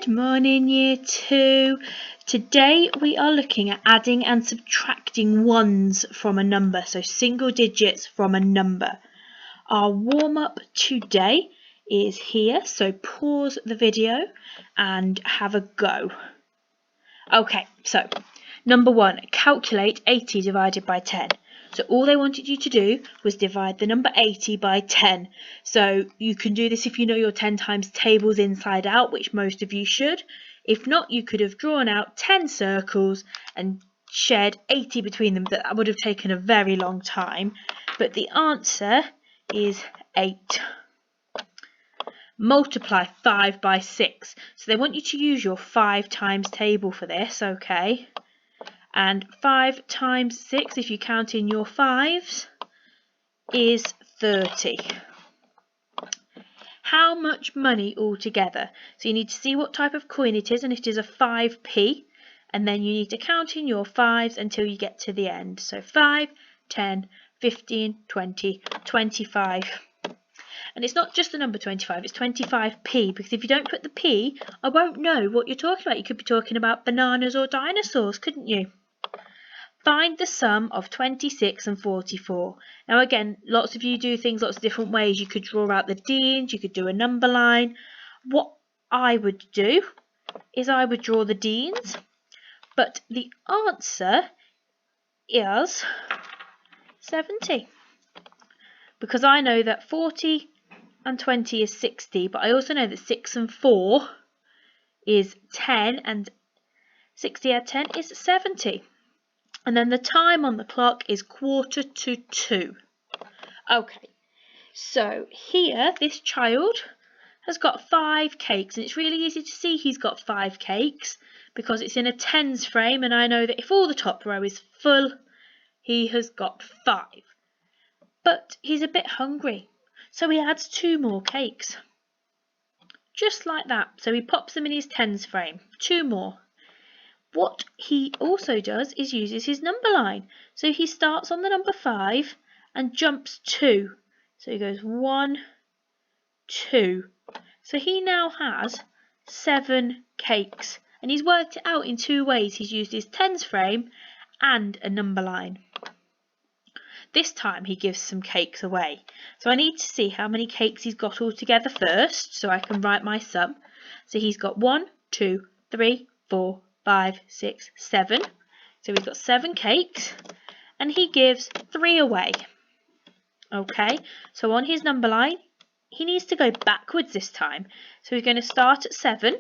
Good morning, Year 2. Today we are looking at adding and subtracting ones from a number, so single digits from a number. Our warm-up today is here, so pause the video and have a go. Okay, so number 1, calculate 80 divided by 10. So all they wanted you to do was divide the number 80 by 10. So you can do this if you know your 10 times tables inside out, which most of you should. If not, you could have drawn out 10 circles and shared 80 between them. That would have taken a very long time. But the answer is 8. Multiply 5 by 6. So they want you to use your 5 times table for this, okay? And 5 times 6, if you count in your 5s, is 30. How much money altogether? So you need to see what type of coin it is, and it is a 5p. And then you need to count in your 5s until you get to the end. So 5, 10, 15, 20, 25. And it's not just the number 25, it's 25p, because if you don't put the p, I won't know what you're talking about. You could be talking about bananas or dinosaurs, couldn't you? Find the sum of 26 and 44. Now again, lots of you do things lots of different ways. You could draw out the deans, you could do a number line. What I would do is I would draw the deans, but the answer is 70. Because I know that 40 and 20 is 60, but I also know that 6 and 4 is 10, and 60 add 10 is 70. And then the time on the clock is 1:45. Okay, so here this child has got 5 cakes, and it's really easy to see he's got 5 cakes because it's in a tens frame, and I know that if all the top row is full, he has got 5. But he's a bit hungry, so he adds 2 more cakes. Just like that. So he pops them in his tens frame. 2 more. What he also does is uses his number line. So he starts on the number 5 and jumps 2. So he goes 1, 2. So he now has 7 cakes. And he's worked it out in 2 ways. He's used his tens frame and a number line. This time he gives some cakes away. So I need to see how many cakes he's got altogether first, so I can write my sum. So he's got 1, 2, 3, 4, 5, 6, 7. So we've got 7 cakes, and he gives 3 away. Okay, so on his number line, he needs to go backwards this time. So he's going to start at 7,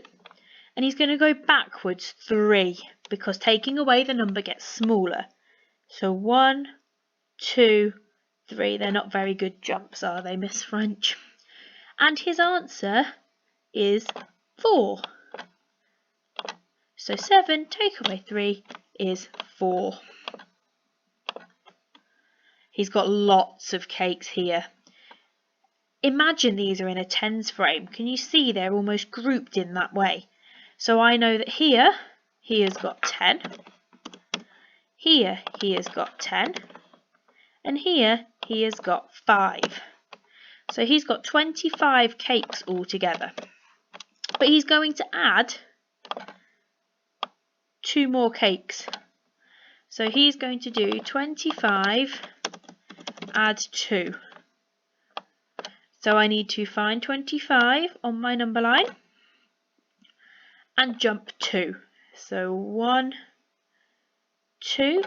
and he's going to go backwards 3, because taking away the number gets smaller. So 1, 2, 3. They're not very good jumps, are they, Miss French? And his answer is 4. So 7 take away 3 is 4. He's got lots of cakes here. Imagine these are in a tens frame. Can you see they're almost grouped in that way? So I know that here he has got 10. Here he has got 10. And here he has got 5. So he's got 25 cakes altogether. But he's going to add 2 more cakes. So he's going to do 25 add 2. So I need to find 25 on my number line and jump 2. So 1, 2.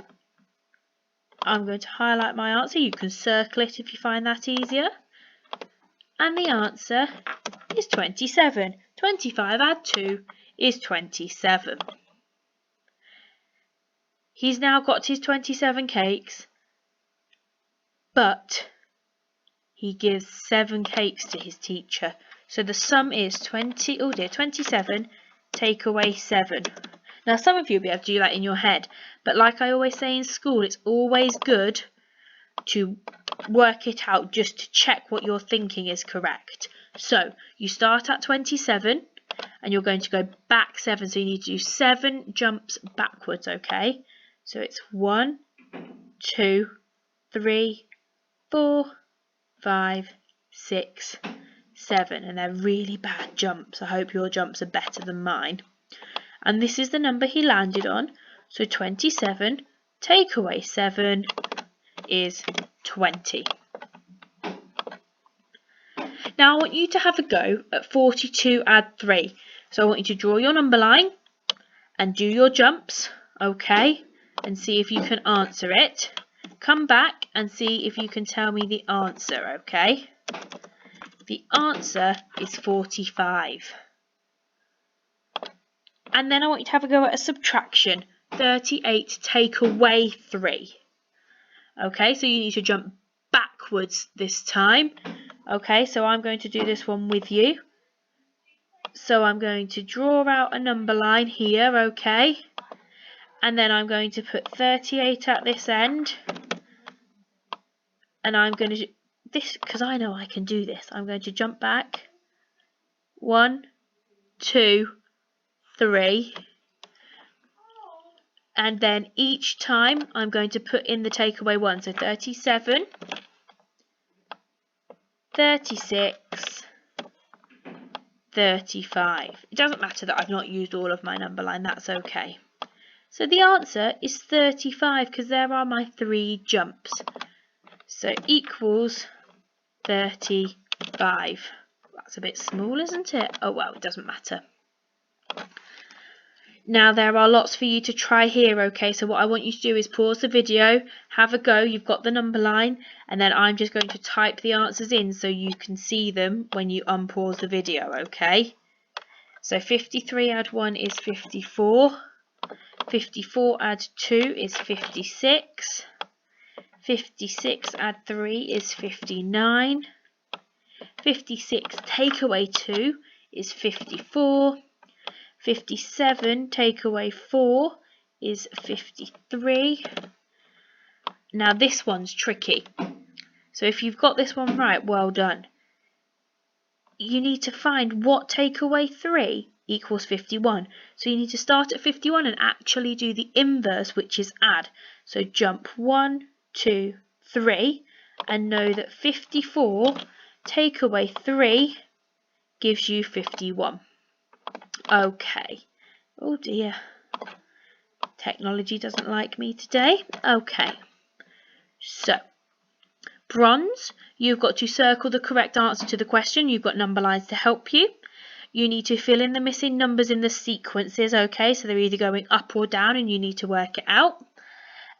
I'm going to highlight my answer. You can circle it if you find that easier. And the answer is 27. 25 add 2 is 27. He's now got his 27 cakes, but he gives 7 cakes to his teacher. So the sum is 27 take away 7. Now some of you will be able to do that in your head, but like I always say in school, it's always good to work it out just to check what you're thinking is correct. So you start at 27 and you're going to go back 7, so you need to do 7 jumps backwards, okay? So it's 1, 2, 3, 4, 5, 6, 7, and they're really bad jumps. I hope your jumps are better than mine. And this is the number he landed on. So 27 take away 7 is 20. Now I want you to have a go at 42 add 3. So I want you to draw your number line and do your jumps, okay, and see if you can answer it. Come back and see if you can tell me the answer, okay? The answer is 45. And then I want you to have a go at a subtraction. 38 take away 3. Okay, so you need to jump backwards this time. Okay, so I'm going to do this one with you. So I'm going to draw out a number line here, okay? And then I'm going to put 38 at this end. And I'm going to do this, because I know I can do this. I'm going to jump back. 1, 2, 3. And then each time I'm going to put in the takeaway 1. So 37, 36, 35. It doesn't matter that I've not used all of my number line, that's okay. So the answer is 35 because there are my 3 jumps. So equals 35. That's a bit small, isn't it? Oh well, it doesn't matter. Now there are lots for you to try here, okay? So what I want you to do is pause the video, have a go, you've got the number line, and then I'm just going to type the answers in so you can see them when you unpause the video, okay? So 53 add 1 is 54, 54 add 2 is 56, 56 add 3 is 59, 56 take away 2 is 54, 57 take away 4 is 53. Now this one's tricky. So if you've got this one right, well done. You need to find what take away 3 equals 51. So you need to start at 51 and actually do the inverse, which is add. So jump 1, 2, 3 and know that 54 take away 3 gives you 51. Okay. Oh dear. Technology doesn't like me today. Okay. So, bronze, you've got to circle the correct answer to the question. You've got number lines to help you. You need to fill in the missing numbers in the sequences, okay? So they're either going up or down and you need to work it out.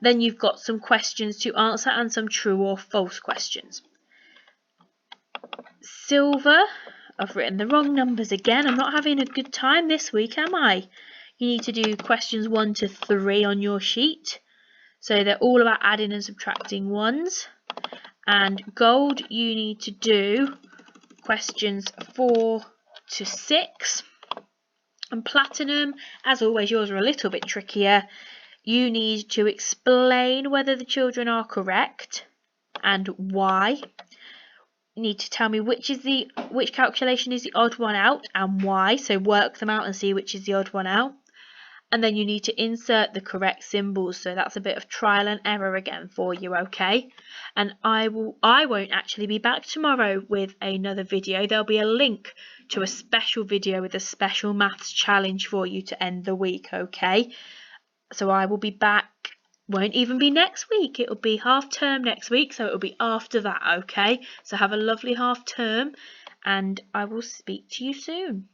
Then you've got some questions to answer and some true or false questions. Silver, I've written the wrong numbers again. I'm not having a good time this week, am I? You need to do questions 1 to 3 on your sheet. So they're all about adding and subtracting ones. And gold, you need to do questions 4 to 6. And platinum, as always, yours are a little bit trickier. You need to explain whether the children are correct and why. You need to tell me which calculation is the odd one out and why. So work them out and see which is the odd one out. And then you need to insert the correct symbols. So that's a bit of trial and error again for you, okay? And I won't actually be back tomorrow with another video. There'll be a link to a special video with a special maths challenge for you to end the week, okay? So I will be back. Won't even be next week. It'll be half term next week, so it'll be after that, okay? So have a lovely half term and I will speak to you soon.